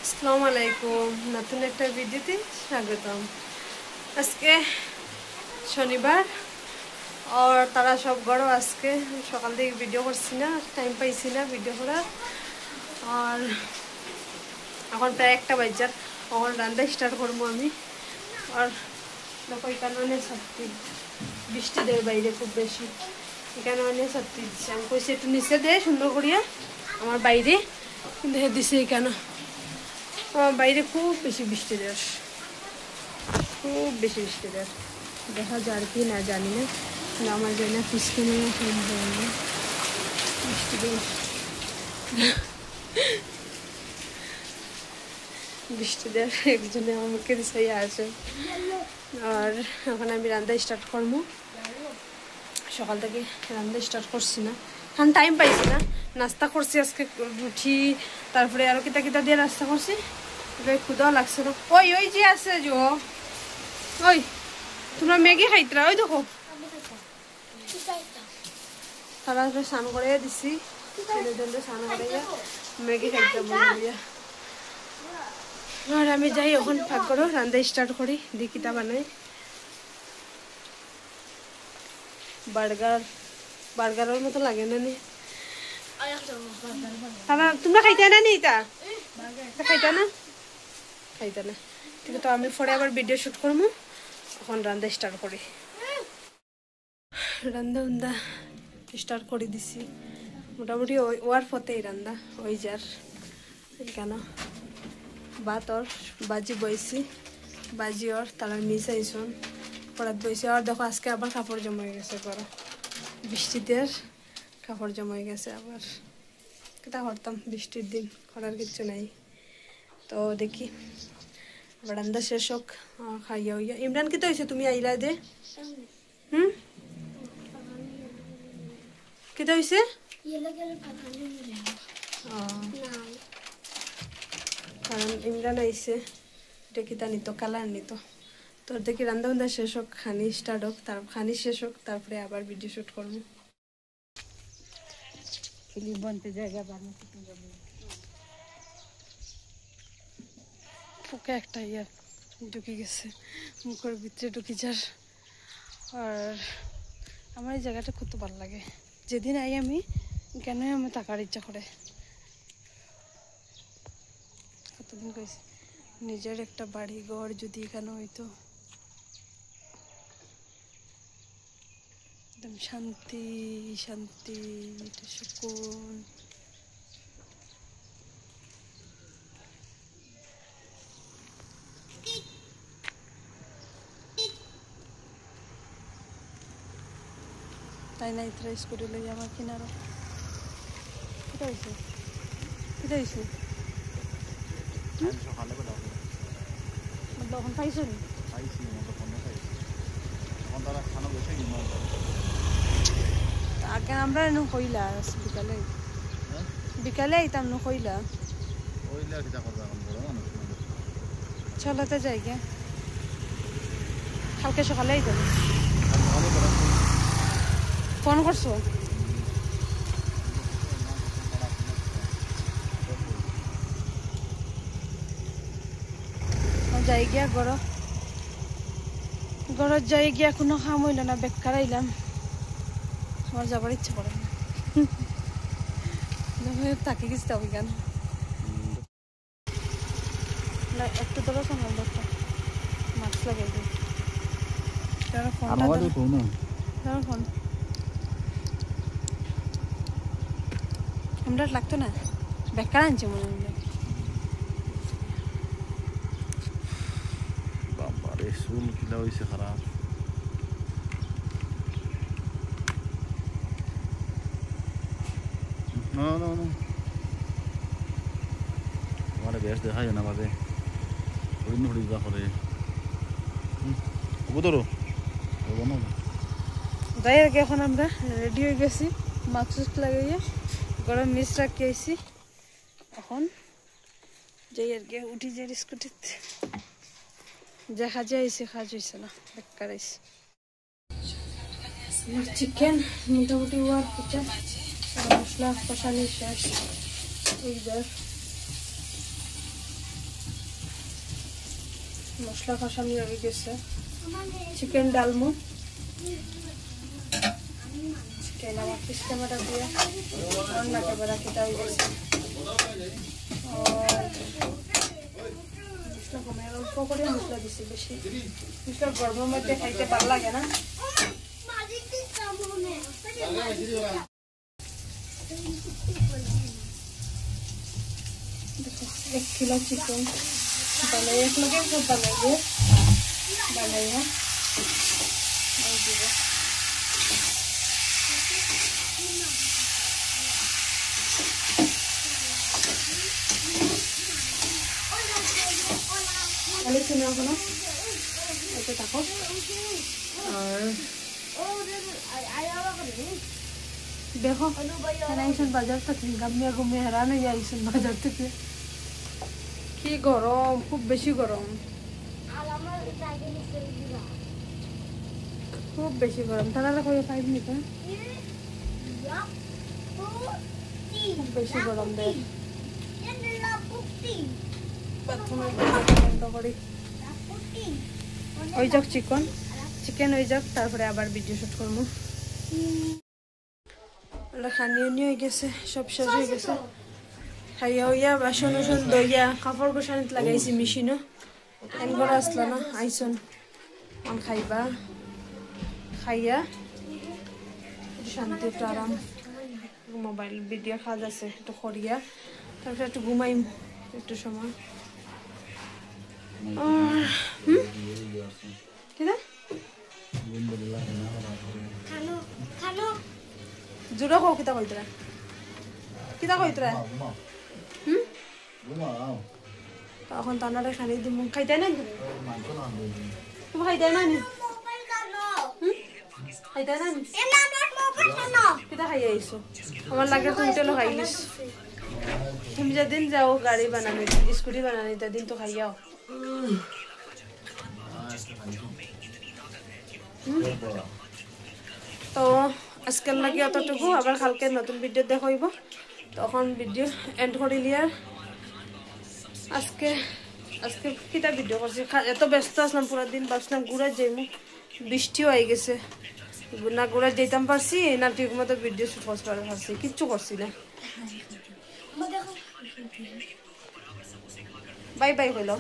আসসালামু আলাইকুম নতুন একটা ভিডিওতে স্বাগতম। আজকে শনিবার আর তারা সব গড়ো আজকে সকাল থেকে ভিডিও করছি না, টাইম পাইছি না ভিডিও করার। আর এখন প্রায় 1টা বাজার, এখন রান্না স্টার্ট করবো আমি। আর দেখো এখানে অনেক ছাত্রী, বৃষ্টি দেয় বাইরে খুব বেশি, এখানে অনেক ছাত্রী দিচ্ছে। আমি কইছি একটু নিচে দেয় সুন্দর করিয়া আমার বাইরে, কিন্তু হে দিছে এখানে বাইরে খুব বেশি বৃষ্টি দেয়, খুব বেশি বৃষ্টি দেয়। দেখা যায় কি না জানি না, কিন্তু আমার জানি না ফিসকে নিয়ে বৃষ্টি দেয়, বৃষ্টি দেয় একজনে আমাকে দিছে আসে। আর এখন আমি রান্না স্টার্ট করবো। সকাল থেকে রান্না স্টার্ট করছি না, কারণ টাইম পাইছি না। নাস্তা করছি আজকে রুটি, তারপরে আরো কিতা কিতা দিয়ে নাস্তা করছি। ক্ষুদাও লাগছে না। ওই ওই যে আছে যে ওই তোমরা ম্যাগি খাইতরা, ওই দেখো তারা স্নান করে দিছি, স্নান করে ম্যাগি খাইতে বলিয়া। আর আমি যাই এখন ভাগ করো রান্না স্টার্ট করি, দি কিতা বানাই। বার্গারের মতো লাগে না নি? তোমরা খাইতে না নি? তা খাইতে না, খাইতে না, কিন্তু তো আমি পরে আবার ভিডিও শুট করবো। এখন রান্না স্টার্ট করি, রান্না স্টার্ট করে দিছি মোটামুটি। ওয়ার ফতেই রান্না ওই যার কেন ভাত ওর বাজি বইছি, বাজি ওর তারা মিস আইসন পড়াত বইছে। আর দেখো আজকে আবার কাপড় জমা গেছে, করো বৃষ্টিতে কাপড় জমা গেছে। আবার কেটা করতাম, বৃষ্টির দিন করার কিছু নাই। তো দেখি রান্না শেষ হোক, খাইয়া হইয়া। ইমরান কি তো হয়েছে তুমি আইলা দে? কেটা হয়েছে? কারণ ইমরান আইসে, এটা কিতা নিত, কালার নিত। তোর দেখি রান্না বান্না শেষ হোক, খানি স্টার্ট হোক, তার খানি শেষ হোক, তারপরে আবার ভিডিও শুট করবো। পোকা একটা ইয়া ঢুকে গেছে মুখের ভিতরে, ঢুকে যার। আর আমার এই জায়গাটা কত ভালো লাগে, যেদিন আই আমি কেন আমার থাকার ইচ্ছা করে। কতদিন কইছি নিজের একটা বাড়ি ঘর যদি এখানে হইতো, একদম শান্তি শান্তি, এটা সুকুন। তাই না ইতরা স্কুটি লই আমার কিনারো। কোথায় হয়েছে, কোথায় হয়েছে? তখন পাইছো নি? আগে আমরা এনে কইলা বিকালে, বিকালে আইতাম না কইলা। চলাতে যাই গে, কালকে সকালে আইতাম। ফোন করছো? যাই গিয়া ঘরত যাই গিয়া কোনো কাম হইল না, বেকার আইলাম। আমার যাবার ইচ্ছা করে না, তাকে গেছি তবে কেন একটু ধরো সামাল দরটা মাস্ক লাগাই দিই। ফোন আমরা লাগতো না, বেকার আনছে মনে হয়। বাবারে চুল কিলা হয়েছে খারাপ। আমার বেশ দেখাই না বাজে ওই নুড়ি যা করে ধরো যাই আর কি। এখন আমরা রেডি হয়ে গেছি, মাস্ক লাগাইয়া গরম মিস রাখি আইছি। এখন যাই আর কি, উঠি যাই স্কুটিতে। যা খাজা আইসি খাজ হয়েছে না, বেকার আইসি। চিকেন মোটামুটি ওয়ার পিঠা মশলা কষানি শেষ। মশলা কষানি হয়ে গেছে চিকেন ডালমু চিকেন আমার ফিশ টমেটো দিয়ে রান্না করে রাখিতে হয়ে গেছে মশলা কমে অল্প করে মশলা দিছি বেশি মশলা গরমের মধ্যে খাইতে ভালো লাগে না देखो 1 किलो चिकन बनाए एक लगे सब बनाइए बनाइए और दिए अरे सुना हो ना ऐसे ताको और देखो ऐसा बाजार तक घूमिया घूमिया हैरान हो जाए बाजार तक কি গরম খুব বেশি গরম খুব বেশি গরম তাহলে কই 5 মিনিট খুব বেশি গরম দে প্রথমে বন্ধ করি ওই যাক চিকেন ওই যাক তারপরে আবার ভিডিও শুট করব আমরা খানিয়ে নিয়ে গেছে সব শেষ হয়ে গেছে খাইয়া হইয়া বাসন উসন দইয়া কাপড় গোছানিত লাগাইছি মেশিনও এন করে আসলো না আইসন অন খাইবা খাইয়া শান্তি একটু আরাম মোবাইল ভিডিও কাজ আছে একটু করিয়া তারপরে একটু ঘুমাইম একটু সময় কিনা জোরে কও কিতা কইতরা তখন তানারে খানি দিম খাইতে না তুমি খাইতে না নি খাইতে না নি কিতা খাই আইছো আমার লাগে তুমি তেল খাইলিস তুমি যেদিন যাও গাড়ি বানানি স্কুটি বানানি তেদিন তো খাইয়াও তো আজকের লাগে অতটুকু আবার কালকে নতুন ভিডিও দেখাইব তখন ভিডিও এন্ড করিলি আর আজকে কিটা ভিডিও করছি এত ব্যস্ত আসলাম পুরো দিন ভাবছিলাম ঘুরে যাইমু বৃষ্টিও হয়ে গেছে না ঘুরে যেতাম পারছি না ঠিক মতো ভিডিও শুট করতে পারছি কিচ্ছু করছি না বাই বাই হইল